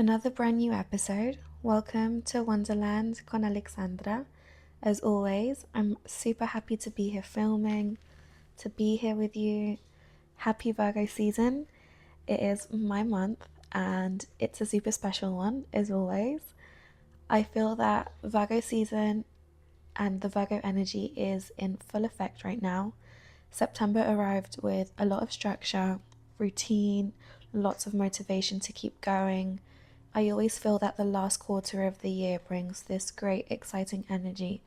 Another brand new episode. Welcome to Wonderland con Alexandra. As always, I'm super happy to be here filming, to be here with you. Happy Virgo season. It is my month and it's a super special one, as always. I feel that Virgo season and the Virgo energy is in full effect right now. September arrived with a lot of structure, routine, lots of motivation to keep going. I always feel that the last quarter of the year brings this great, exciting energy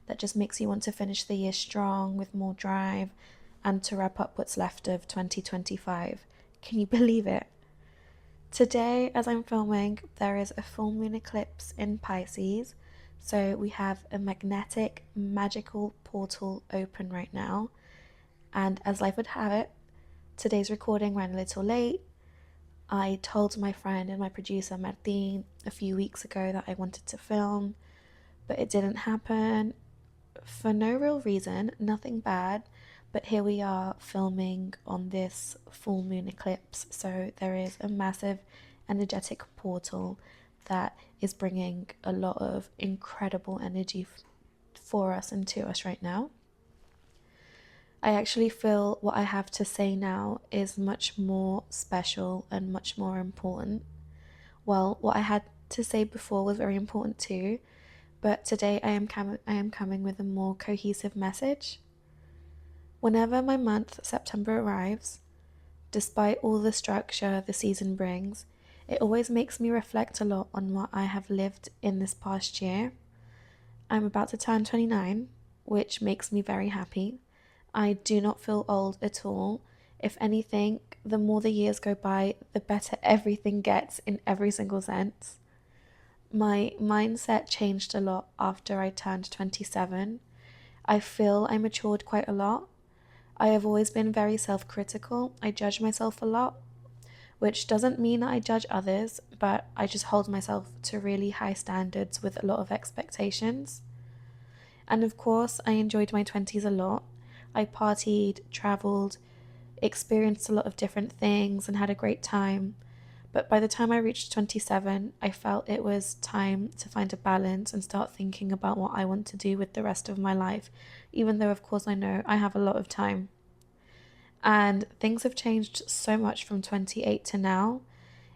that just makes you want to finish the year strong with more drive and to wrap up what's left of 2025. Can you believe it? Today, as I'm filming, there is a full moon eclipse in Pisces, so we have a magnetic, magical portal open right now. And as life would have it, today's recording ran a little late. I told my friend and my producer Martin a few weeks ago that I wanted to film, but it didn't happen for no real reason, nothing bad. But here we are filming on this full moon eclipse, so there is a massive energetic portal that is bringing a lot of incredible energy for us and to us right now. I actually feel what I have to say now is much more special and much more important. Well, what I had to say before was very important too, but today I am coming with a more cohesive message. Whenever my month, September, arrives, despite all the structure the season brings, it always makes me reflect a lot on what I have lived in this past year. I'm about to turn 29, which makes me very happy. I do not feel old at all. If anything, the more the years go by, the better everything gets in every single sense. My mindset changed a lot after I turned 27. I feel I matured quite a lot. I have always been very self-critical. I judge myself a lot, which doesn't mean that I judge others, but I just hold myself to really high standards with a lot of expectations. And of course, I enjoyed my 20s a lot. I partied, traveled, experienced a lot of different things, and had a great time. But by the time I reached 27, I felt it was time to find a balance and start thinking about what I want to do with the rest of my life, even though, of course, I know I have a lot of time. And things have changed so much from 28 to now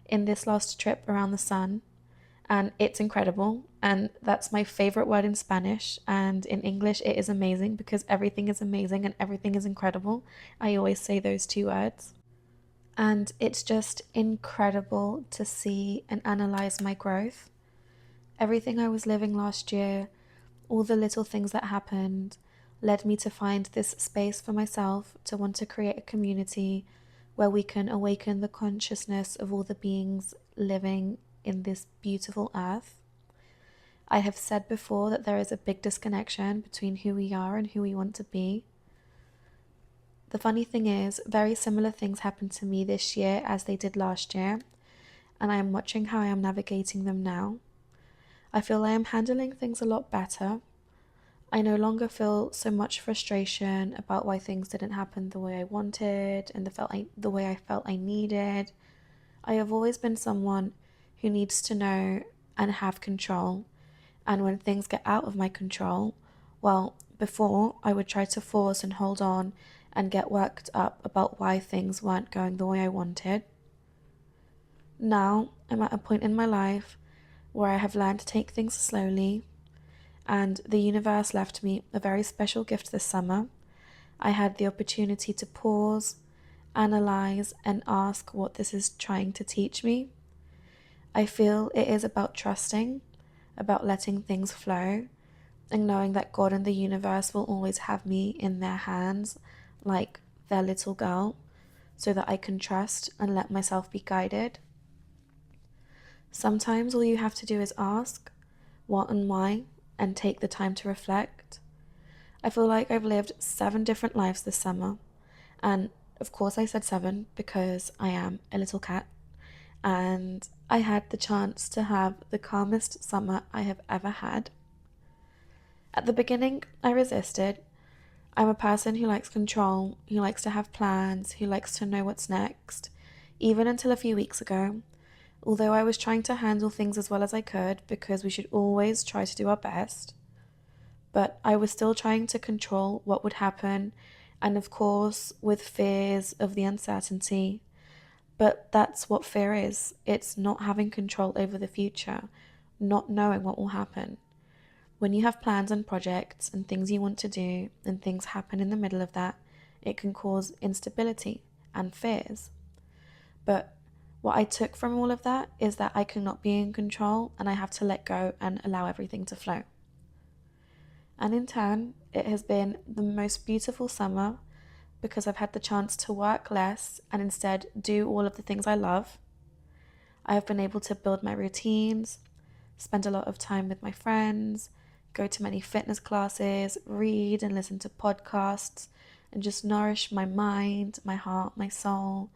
in this last trip around the sun, and it's incredible. And that's my favorite word in Spanish, and in English it is amazing because everything is amazing and everything is incredible. I always say those two words, and it's just incredible to see and analyze my growth. Everything I was living last year, all the little things that happened, led me to find this space for myself to want to create a community where we can awaken the consciousness of all the beings living in this beautiful earth. I have said before that there is a big disconnection between who we are and who we want to be. The funny thing is, very similar things happened to me this year as they did last year, and I am watching how I am navigating them now. I feel I am handling things a lot better. I no longer feel so much frustration about why things didn't happen the way I wanted and the way I felt I needed. I have always been someone who needs to know and have control. And when things get out of my control, well, before I would try to force and hold on and get worked up about why things weren't going the way I wanted. Now I'm at a point in my life where I have learned to take things slowly, and the universe left me a very special gift this summer. I had the opportunity to pause, analyze, and ask what this is trying to teach me. I feel it is about trusting, about letting things flow, and knowing that God and the universe will always have me in their hands, like their little girl, so that I can trust and let myself be guided. Sometimes all you have to do is ask what and why, and take the time to reflect. I feel like I've lived 7 different lives this summer, and of course I said 7 because I am a little cat, and I had the chance to have the calmest summer I have ever had. At the beginning, I resisted. I'm a person who likes control, who likes to have plans, who likes to know what's next, even until a few weeks ago, Although I was trying to handle things as well as I could because we should always try to do our best, but I was still trying to control what would happen, and of course, with fears of the uncertainty. But that's what fear is, it's not having control over the future, not knowing what will happen. When you have plans and projects and things you want to do, and things happen in the middle of that, it can cause instability and fears. But what I took from all of that is that I cannot be in control and I have to let go and allow everything to flow. And in turn, it has been the most beautiful summer because I've had the chance to work less and instead do all of the things I love. I have been able to build my routines, spend a lot of time with my friends, go to many fitness classes, read and listen to podcasts, and just nourish my mind, my heart, my soul.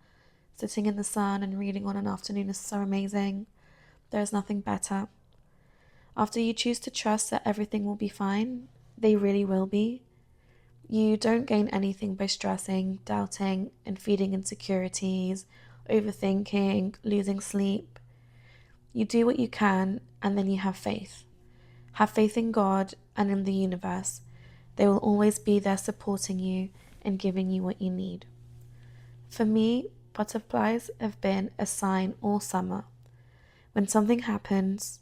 Sitting in the sun and reading on an afternoon is so amazing. There is nothing better. After you choose to trust that everything will be fine, they really will be. You don't gain anything by stressing, doubting, and feeding insecurities, overthinking, losing sleep. You do what you can, and then you have faith. Have faith in God and in the universe. They will always be there supporting you and giving you what you need. For me, butterflies have been a sign all summer. When something happens,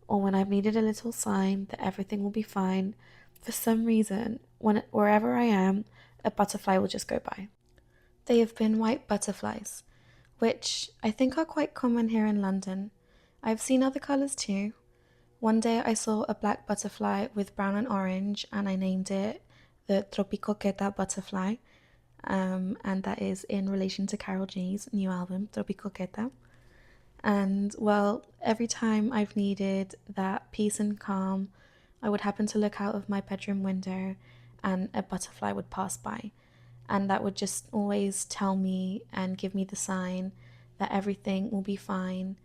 or when I've needed a little sign that everything will be fine, for some reason, wherever I am, a butterfly will just go by. They have been white butterflies, which I think are quite common here in London. I've seen other colours too. One day I saw a black butterfly with brown and orange, and I named it the Tropicoqueta butterfly, and that is in relation to Carol G's new album, Tropicoqueta. And well, every time I've needed that peace and calm, I would happen to look out of my bedroom window and a butterfly would pass by. And that would just always tell me and give me the sign that everything will be fine,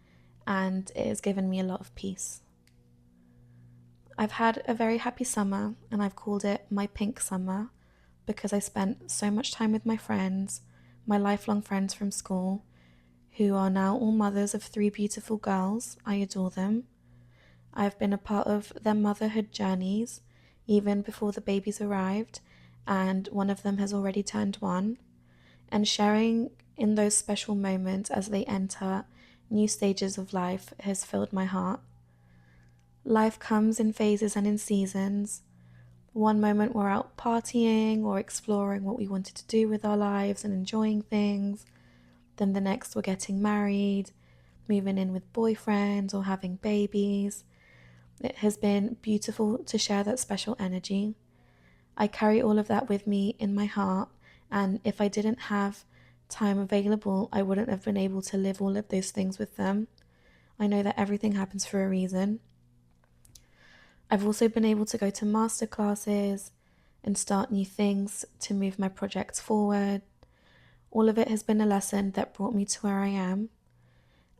and it has given me a lot of peace. I've had a very happy summer, and I've called it my pink summer because I spent so much time with my friends, my lifelong friends from school, who are now all mothers of 3 beautiful girls. I adore them. I've been a part of their motherhood journeys even before the babies arrived, and one of them has already turned 1. And sharing in those special moments as they enter new stages of life has filled my heart. Life comes in phases and in seasons. One moment we're out partying or exploring what we wanted to do with our lives and enjoying things. Then the next we're getting married, moving in with boyfriends or having babies. It has been beautiful to share that special energy. I carry all of that with me in my heart, and if I didn't have time available, I wouldn't have been able to live all of those things with them. I know that everything happens for a reason. I've also been able to go to master classes and start new things to move my projects forward. All of it has been a lesson that brought me to where I am.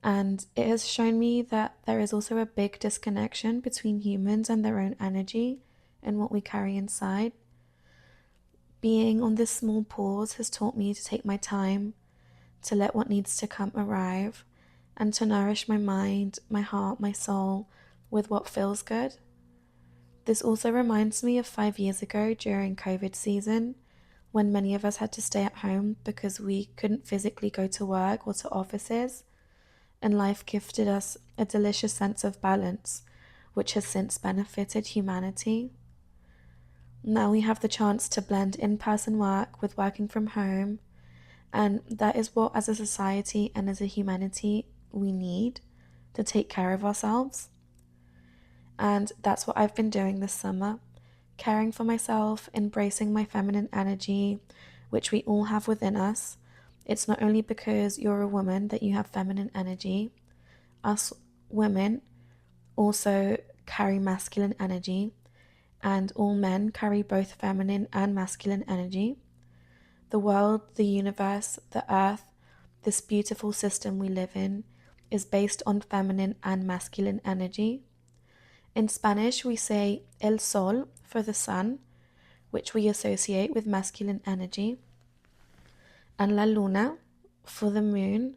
And it has shown me that there is also a big disconnection between humans and their own energy and what we carry inside. Being on this small pause has taught me to take my time, to let what needs to come arrive, and to nourish my mind, my heart, my soul with what feels good. This also reminds me of 5 years ago during COVID season, when many of us had to stay at home because we couldn't physically go to work or to offices, and life gifted us a delicious sense of balance, which has since benefited humanity. Now we have the chance to blend in-person work with working from home, and that is what, as a society and as a humanity, we need to take care of ourselves. And that's what I've been doing this summer, caring for myself, embracing my feminine energy, which we all have within us. It's not only because you're a woman that you have feminine energy. Us women also carry masculine energy, and all men carry both feminine and masculine energy. The world, the universe, the earth, this beautiful system we live in, is based on feminine and masculine energy. In Spanish, we say el sol for the sun, which we associate with masculine energy, and la luna for the moon,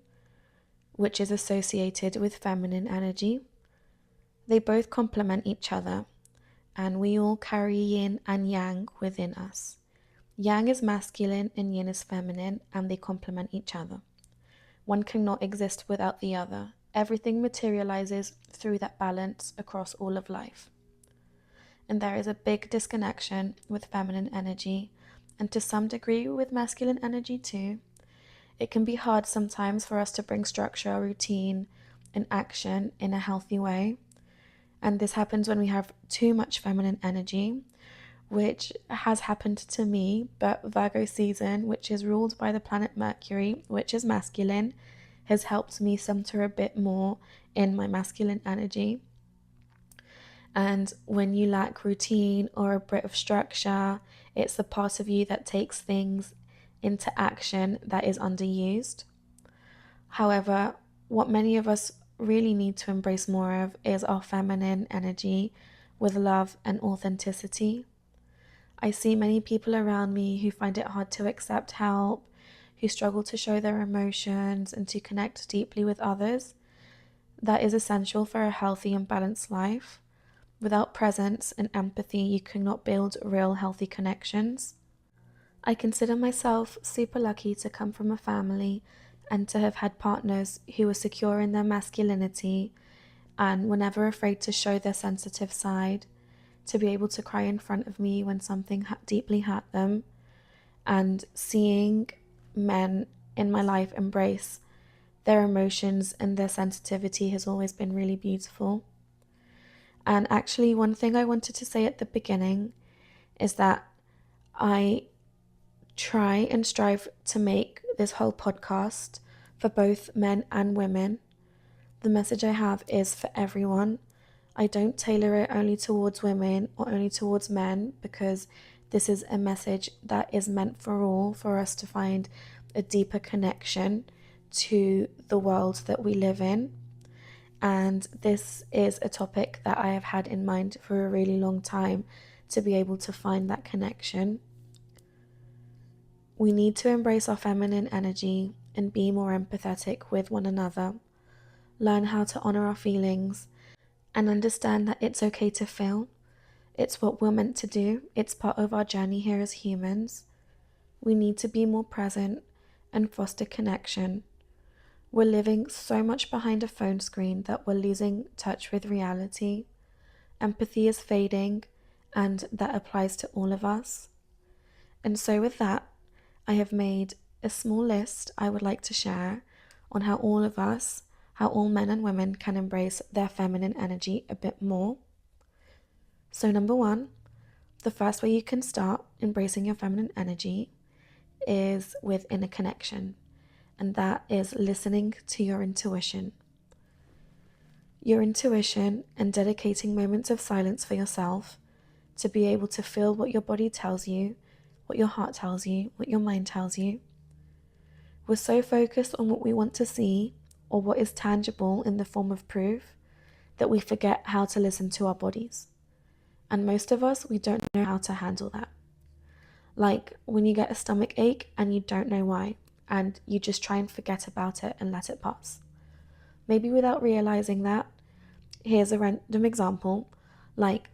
which is associated with feminine energy. They both complement each other, and we all carry yin and yang within us. Yang is masculine and yin is feminine, and they complement each other. One cannot exist without the other. Everything materializes through that balance across all of life. And there is a big disconnection with feminine energy, and to some degree with masculine energy too. It can be hard sometimes for us to bring structure, routine, and action in a healthy way. And this happens when we have too much feminine energy, which has happened to me, but Virgo season, which is ruled by the planet Mercury, which is masculine, has helped me center a bit more in my masculine energy. And when you lack routine or a bit of structure, it's the part of you that takes things into action that is underused. However, what many of us really need to embrace more of is our feminine energy with love and authenticity. I see many people around me who find it hard to accept help, who struggle to show their emotions and to connect deeply with others. That is essential for a healthy and balanced life. Without presence and empathy, you cannot build real healthy connections. I consider myself super lucky to come from a family and to have had partners who were secure in their masculinity and were never afraid to show their sensitive side, to be able to cry in front of me when something deeply hurt them, and seeing men in my life embrace their emotions and their sensitivity has always been really beautiful. And actually, one thing I wanted to say at the beginning is that I try and strive to make this whole podcast for both men and women. The message I have is for everyone. I don't tailor it only towards women or only towards men, because this is a message that is meant for all, for us to find a deeper connection to the world that we live in. And this is a topic that I have had in mind for a really long time, to be able to find that connection. We need to embrace our feminine energy and be more empathetic with one another, learn how to honor our feelings, and understand that it's okay to feel. It's what we're meant to do. It's part of our journey here as humans. We need to be more present and foster connection. We're living so much behind a phone screen that we're losing touch with reality. Empathy is fading, and that applies to all of us. And so with that, I have made a small list I would like to share on how all of us, how all men and women can embrace their feminine energy a bit more. So number one, the first way you can start embracing your feminine energy is with inner connection, and that is listening to your intuition. Your intuition and dedicating moments of silence for yourself to be able to feel what your body tells you, what your heart tells you, what your mind tells you. We're so focused on what we want to see or what is tangible in the form of proof that we forget how to listen to our bodies. And most of us, we don't know how to handle that. Like when you get a stomach ache and you don't know why, and you just try and forget about it and let it pass. Maybe without realizing that, here's a random example. Like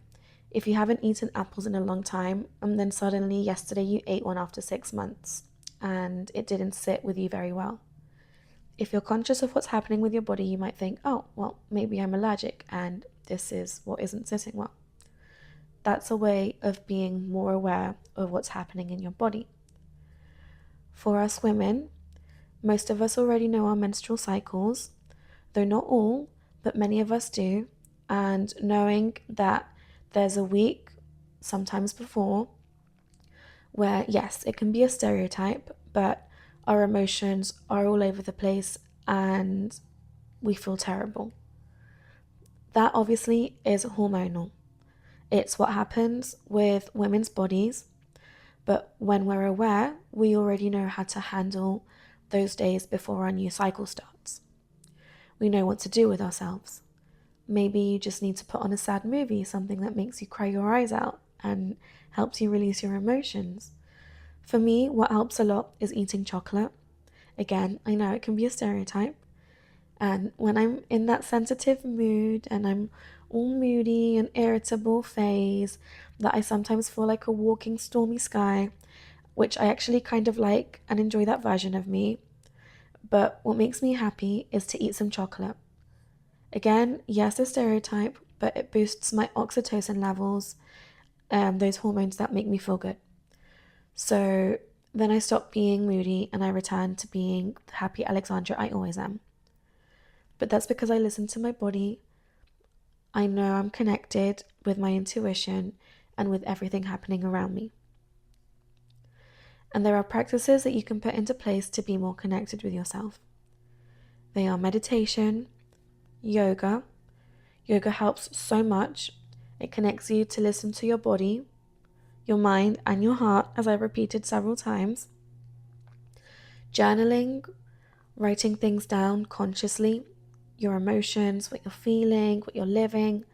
if you haven't eaten apples in a long time, and then suddenly yesterday you ate one after 6 months, and it didn't sit with you very well. If you're conscious of what's happening with your body, you might think, oh, well, maybe I'm allergic and this is what isn't sitting well. That's a way of being more aware of what's happening in your body. For us women, most of us already know our menstrual cycles, though not all, but many of us do. And knowing that there's a week, sometimes before, where yes, it can be a stereotype, but our emotions are all over the place and we feel terrible. That obviously is hormonal. It's what happens with women's bodies, but when we're aware, we already know how to handle those days before our new cycle starts. We know what to do with ourselves. Maybe you just need to put on a sad movie, something that makes you cry your eyes out and helps you release your emotions. For me, what helps a lot is eating chocolate. Again, I know it can be a stereotype, And when I'm in that sensitive mood and I'm all moody and irritable phase, that I sometimes feel like a walking stormy sky, which I actually kind of like and enjoy that version of me. But what makes me happy is to eat some chocolate. Again, yes, a stereotype, but it boosts my oxytocin levels, those hormones that make me feel good. So then I stop being moody and I return to being the happy Alexandra I always am. But that's because I listen to my body. I know I'm connected with my intuition and with everything happening around me. And there are practices that you can put into place to be more connected with yourself. They are meditation, yoga. Yoga helps so much. It connects you to listen to your body, your mind, and your heart, as I've repeated several times. Journaling, writing things down consciously, your emotions, what you're feeling, what you're living.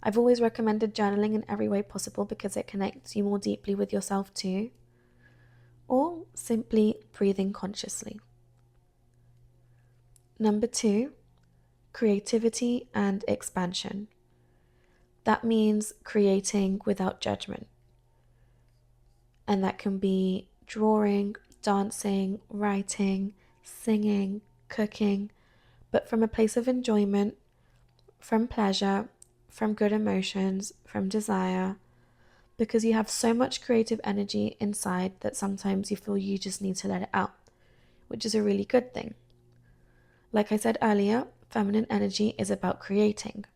I've always recommended journaling in every way possible because it connects you more deeply with yourself too. Or simply breathing consciously. Number 2, creativity and expansion. That means creating without judgment. And that can be drawing, dancing, writing, singing, cooking, but from a place of enjoyment, from pleasure, from good emotions, from desire, because you have so much creative energy inside that sometimes you feel you just need to let it out, which is a really good thing. Like I said earlier, feminine energy is about creating,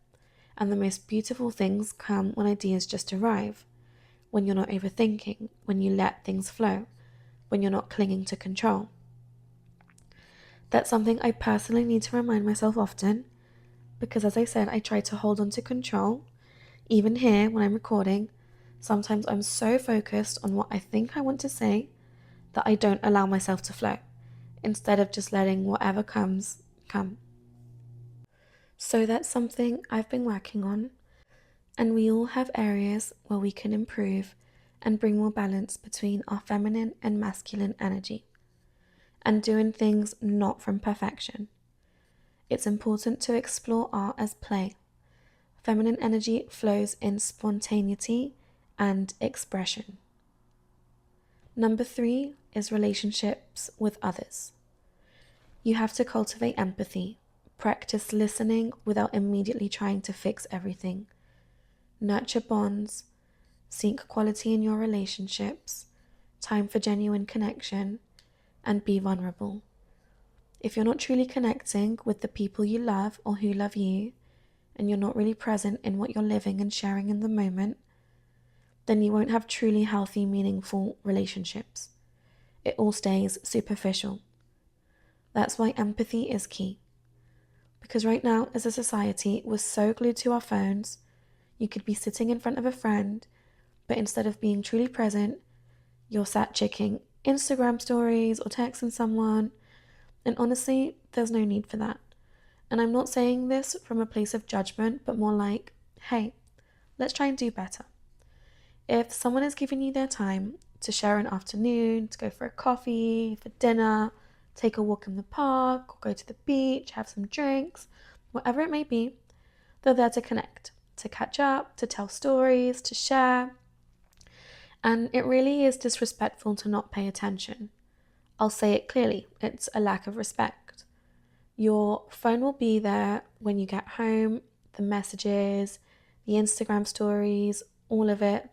and the most beautiful things come when ideas just arrive, when you're not overthinking, when you let things flow, when you're not clinging to control. That's something I personally need to remind myself often, because as I said, I try to hold on to control. Even here, when I'm recording, sometimes I'm so focused on what I think I want to say that I don't allow myself to flow, instead of just letting whatever comes, come. So that's something I've been working on, and we all have areas where we can improve and bring more balance between our feminine and masculine energy, and doing things not from perfection. It's important to explore art as play. Feminine energy flows in spontaneity and expression. Number 3 is relationships with others. You have to cultivate empathy, practice listening without immediately trying to fix everything, nurture bonds, seek quality in your relationships, time for genuine connection, and be vulnerable. If you're not truly connecting with the people you love or who love you, and you're not really present in what you're living and sharing in the moment, then you won't have truly healthy, meaningful relationships. It all stays superficial. That's why empathy is key. Because right now, as a society, we're so glued to our phones. You could be sitting in front of a friend, but instead of being truly present, you're sat checking Instagram stories or texting someone. And honestly, there's no need for that. And I'm not saying this from a place of judgment, but more like, hey, let's try and do better. If someone is giving you their time to share an afternoon, to go for a coffee, for dinner, take a walk in the park, or go to the beach, have some drinks, whatever it may be, they're there to connect, to catch up, to tell stories, to share. And it really is disrespectful to not pay attention. I'll say it clearly, it's a lack of respect. Your phone will be there when you get home, the messages, the Instagram stories, all of it.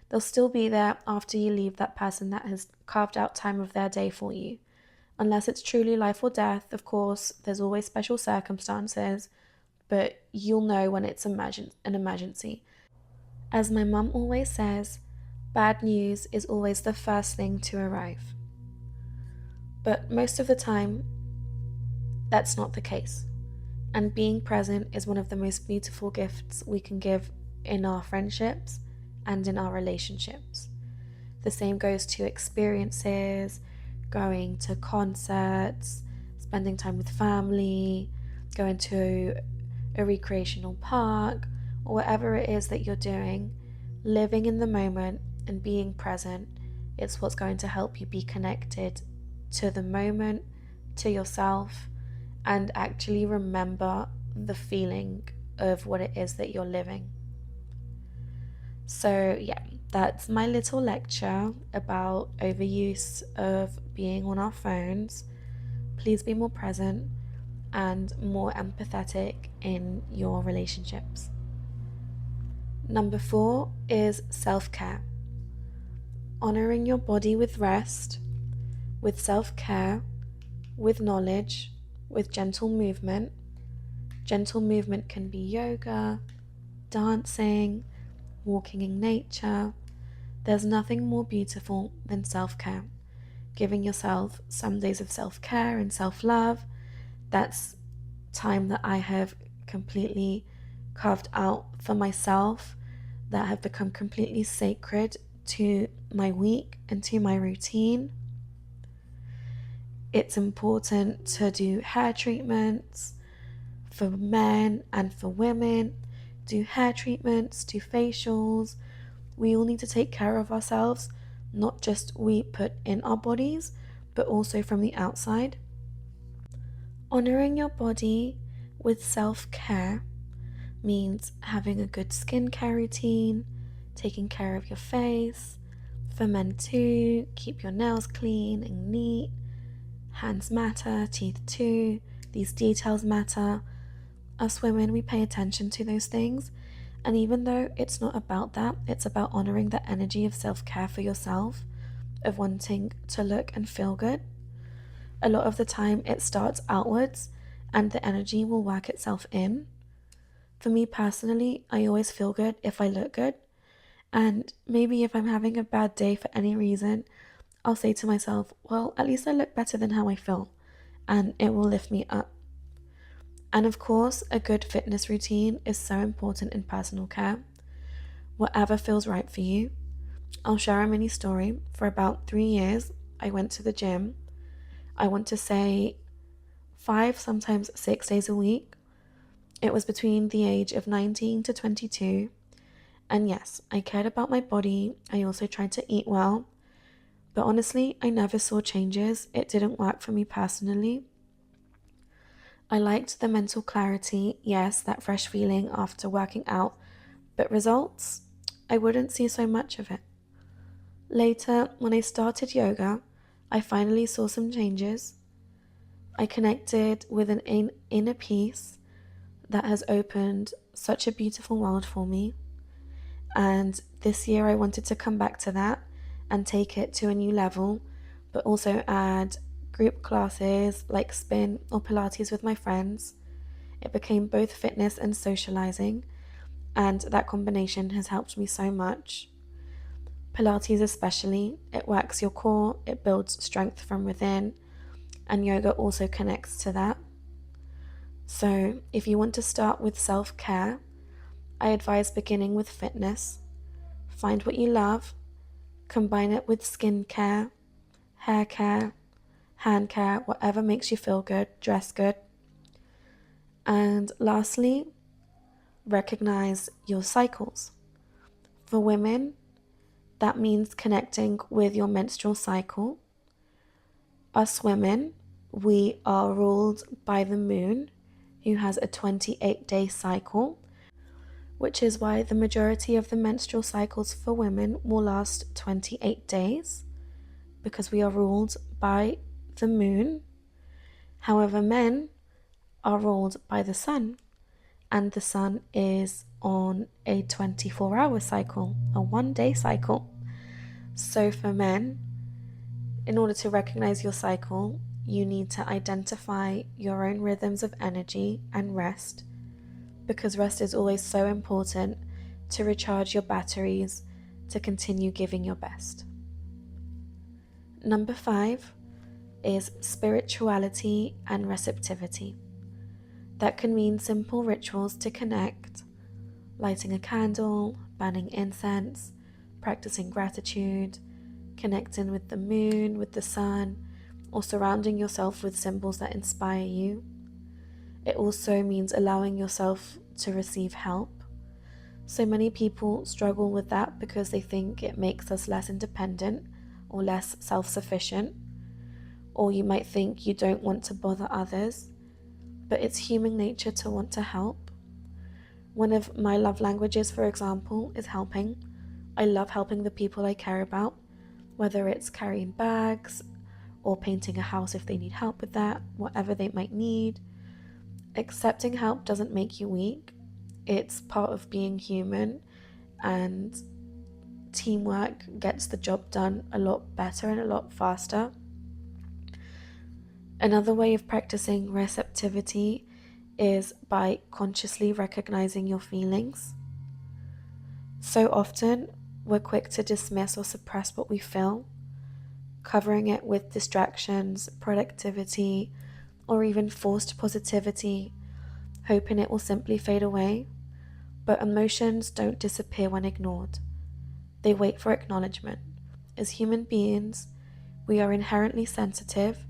They'll still be there after you leave that person that has carved out time of their day for you. Unless it's truly life or death, of course, there's always special circumstances, but you'll know when it's an emergency. As my mum always says, bad news is always the first thing to arrive. But most of the time, that's not the case. And being present is one of the most beautiful gifts we can give in our friendships and in our relationships. The same goes to experiences, going to concerts, spending time with family, going to a recreational park, or whatever it is that you're doing. Living in the moment and being present, it's what's going to help you be connected to the moment, to yourself, and actually remember the feeling of what it is that you're living. So, yeah, that's my little lecture about overuse of being on our phones. Please be more present and more empathetic in your relationships. Number 4 is self-care. Honoring your body with rest, with self-care, with knowledge, with gentle movement. Gentle movement can be yoga, dancing, walking in nature. There's nothing more beautiful than self-care. Giving yourself some days of self-care and self-love. That's time that I have completely carved out for myself, that have become completely sacred to my week and to my routine. It's important to do hair treatments for men and for women. Do hair treatments, do facials. We all need to take care of ourselves, not just we put in our bodies, but also from the outside. Honoring your body with self-care means having a good skincare routine, taking care of your face. For men too, keep your nails clean and neat. Hands matter, teeth too. These details matter. Us women, we pay attention to those things. And even though it's not about that, it's about honoring the energy of self-care for yourself, of wanting to look and feel good. A lot of the time it starts outwards and the energy will work itself in. For me personally, I always feel good if I look good. And maybe if I'm having a bad day for any reason, I'll say to myself, well, at least I look better than how I feel. And it will lift me up. And of course, a good fitness routine is so important in personal care. Whatever feels right for you. I'll share a mini story. For about 3 years, I went to the gym. I want to say 5, sometimes 6 days a week. It was between the age of 19 to 22. And yes, I cared about my body. I also tried to eat well. But honestly, I never saw changes. It didn't work for me personally. I liked the mental clarity, yes, that fresh feeling after working out, but results, I wouldn't see so much of it. Later, when I started yoga, I finally saw some changes. I connected with an inner peace that has opened such a beautiful world for me. And this year I wanted to come back to that and take it to a new level, but also add group classes like spin or Pilates with my friends. It became both fitness and socializing, and that combination has helped me so much. Pilates especially, it works your core, it builds strength from within, and yoga also connects to that. So if you want to start with self-care, I advise beginning with fitness. Find what you love, combine it with skincare, hair care, hand care, whatever makes you feel good, dress good. And lastly, recognize your cycles. For women, that means connecting with your menstrual cycle. Us women, we are ruled by the moon, who has a 28-day cycle, which is why the majority of the menstrual cycles for women will last 28 days, because we are ruled by the moon. However, men are ruled by the sun, and the sun is on a 24-hour cycle, a 1-day cycle. So for men, in order to recognize your cycle, you need to identify your own rhythms of energy and rest, because rest is always so important to recharge your batteries to continue giving your best. Number 5 is spirituality and receptivity. That can mean simple rituals to connect, lighting a candle, burning incense, practicing gratitude, connecting with the moon, with the sun, or surrounding yourself with symbols that inspire you. It also means allowing yourself to receive help. So many people struggle with that because they think it makes us less independent or less self-sufficient, or you might think you don't want to bother others. but it's human nature to want to help. One of my love languages, for example, is helping. I love helping the people I care about, whether it's carrying bags or painting a house if they need help with that, whatever they might need. Accepting help doesn't make you weak. It's part of being human, and teamwork gets the job done a lot better and a lot faster. Another way of practicing receptivity is by consciously recognizing your feelings. So often, we're quick to dismiss or suppress what we feel, covering it with distractions, productivity, or even forced positivity, hoping it will simply fade away. But emotions don't disappear when ignored, they wait for acknowledgement. As human beings, we are inherently sensitive,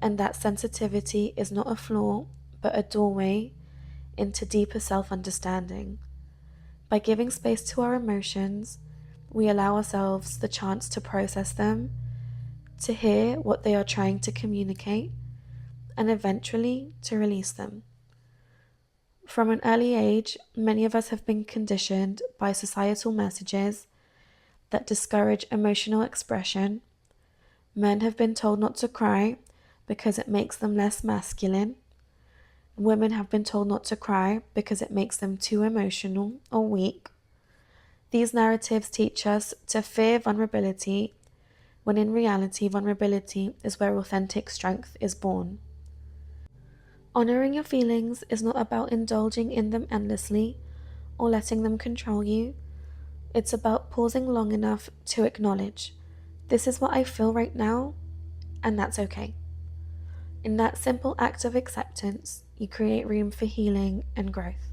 and that sensitivity is not a flaw, but a doorway into deeper self understanding. By giving space to our emotions, we allow ourselves the chance to process them, to hear what they are trying to communicate, and eventually to release them. From an early age, many of us have been conditioned by societal messages that discourage emotional expression. Men have been told not to cry because it makes them less masculine. Women have been told not to cry because it makes them too emotional or weak. These narratives teach us to fear vulnerability, when in reality, vulnerability is where authentic strength is born. Honoring your feelings is not about indulging in them endlessly or letting them control you. It's about pausing long enough to acknowledge, this is what I feel right now, and that's okay. In that simple act of acceptance, you create room for healing and growth.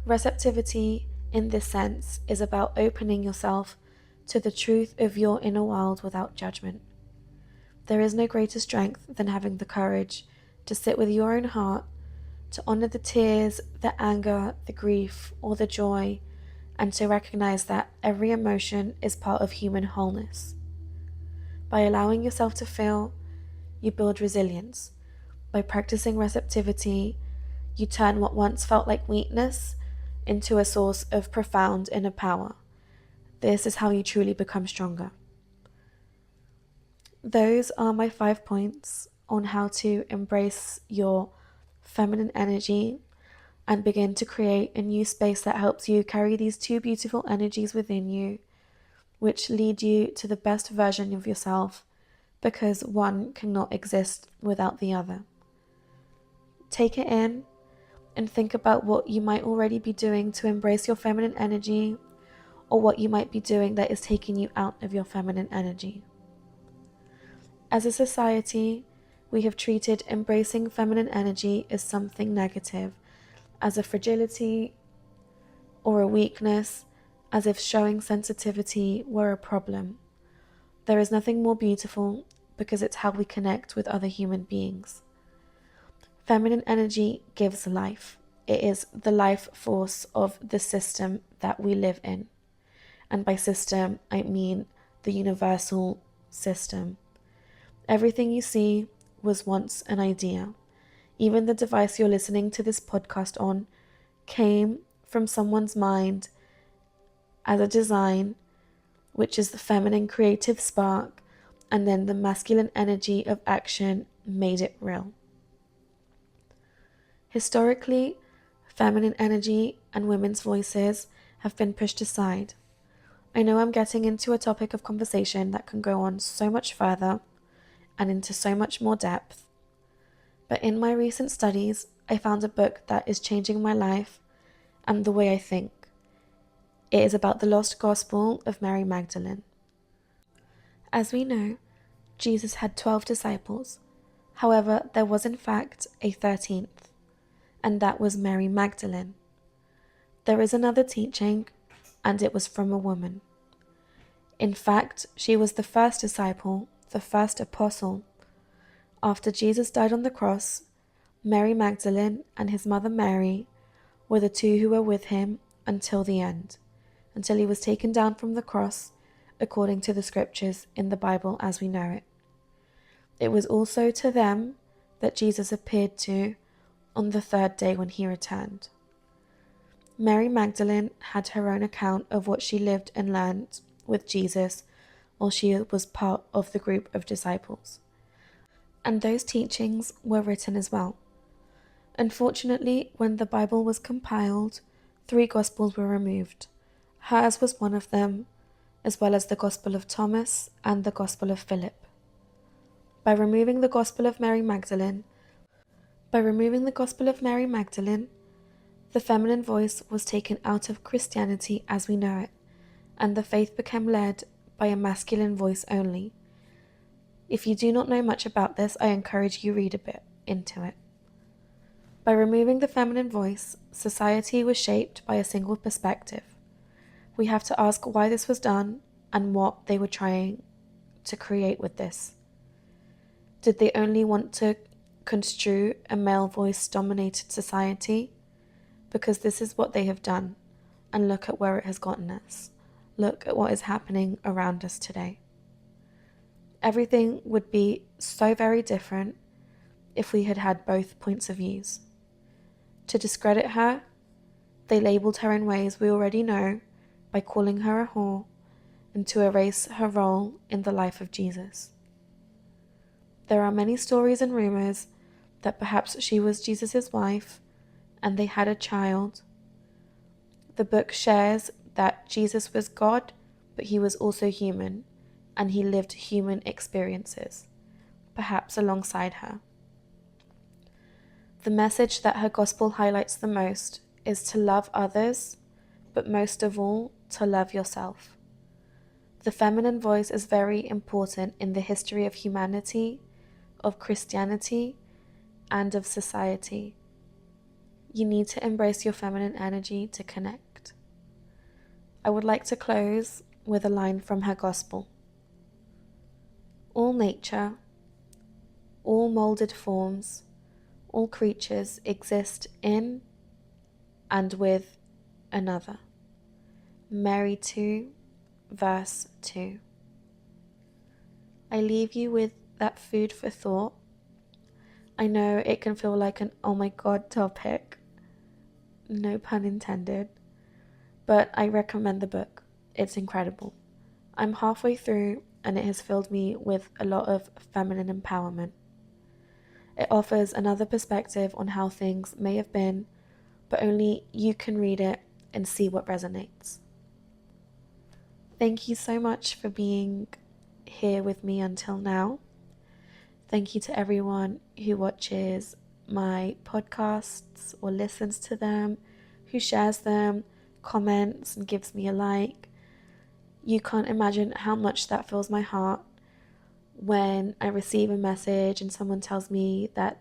Receptivity, in this sense, is about opening yourself to the truth of your inner world without judgment. There is no greater strength than having the courage to sit with your own heart, to honor the tears, the anger, the grief, or the joy, and to recognize that every emotion is part of human wholeness. By allowing yourself to feel, you build resilience. By practicing receptivity, you turn what once felt like weakness into a source of profound inner power. This is how you truly become stronger. Those are my 5 points on how to embrace your feminine energy and begin to create a new space that helps you carry these two beautiful energies within you, which lead you to the best version of yourself, because one cannot exist without the other. Take it in and think about what you might already be doing to embrace your feminine energy, or what you might be doing that is taking you out of your feminine energy. As a society, we have treated embracing feminine energy as something negative, as a fragility or a weakness, as if showing sensitivity were a problem. There is nothing more beautiful, because it's how we connect with other human beings. Feminine energy gives life. It is the life force of the system that we live in. And by system, I mean the universal system. Everything you see was once an idea. Even the device you're listening to this podcast on came from someone's mind as a design, which is the feminine creative spark, and then the masculine energy of action made it real. Historically, feminine energy and women's voices have been pushed aside. I know I'm getting into a topic of conversation that can go on so much further and into so much more depth, but in my recent studies, I found a book that is changing my life and the way I think. It is about the lost gospel of Mary Magdalene. As we know, Jesus had 12 disciples. However, there was in fact a 13th, and that was Mary Magdalene. There is another teaching, and it was from a woman. In fact, she was the first disciple, the first apostle. After Jesus died on the cross, Mary Magdalene and his mother Mary were the two who were with him until the end, until he was taken down from the cross, according to the scriptures in the Bible as we know it. It was also to them that Jesus appeared to on the third day when he returned. Mary Magdalene had her own account of what she lived and learned with Jesus while she was part of the group of disciples. And those teachings were written as well. Unfortunately, when the Bible was compiled, 3 Gospels were removed. Hers was one of them, as well as the Gospel of Thomas and the Gospel of Philip. By removing the Gospel of Mary Magdalene, the feminine voice was taken out of Christianity as we know it, and the faith became led by a masculine voice only. If you do not know much about this, I encourage you read a bit into it. By removing the feminine voice, society was shaped by a single perspective. We have to ask why this was done and what they were trying to create with this. Did they only want to construe a male voice-dominated society? Because this is what they have done, and look at where it has gotten us. Look at what is happening around us today. Everything would be so very different if we had had both points of views. To discredit her, they labelled her in ways we already know by calling her a whore, and to erase her role in the life of Jesus. There are many stories and rumours that perhaps she was Jesus' wife and they had a child. The book shares that Jesus was God, but he was also human, and he lived human experiences, perhaps alongside her. The message that her gospel highlights the most is to love others, but most of all, to love yourself. The feminine voice is very important in the history of humanity, of Christianity, and of society. You need to embrace your feminine energy to connect. I would like to close with a line from her gospel. All nature, all molded forms, all creatures exist in and with another. Mary 2, verse 2. I leave you with that food for thought. I know it can feel like an oh my god topic, no pun intended, but I recommend the book. It's incredible. I'm halfway through and it has filled me with a lot of feminine empowerment. It offers another perspective on how things may have been, but only you can read it and see what resonates. Thank you so much for being here with me until now. Thank you to everyone who watches my podcasts or listens to them, who shares them, comments and gives me a like. You can't imagine how much that fills my heart when I receive a message and someone tells me that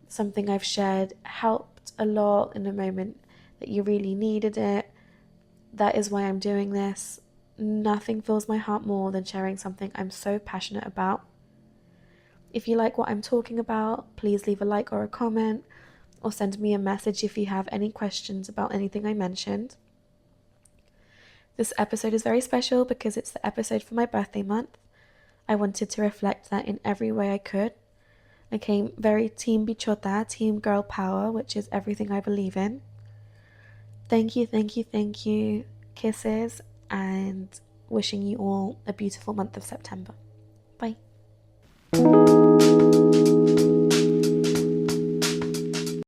something I've shared helped a lot in a moment that you really needed it. That is why I'm doing this. Nothing fills my heart more than sharing something I'm so passionate about. If you like what I'm talking about, please leave a like or a comment, or send me a message if you have any questions about anything I mentioned. This episode is very special because it's the episode for my birthday month. I wanted to reflect that in every way I could. I came very team bichota, team girl power, which is everything I believe in. Thank you, thank you, thank you. Kisses, and wishing you all a beautiful month of September. Bye.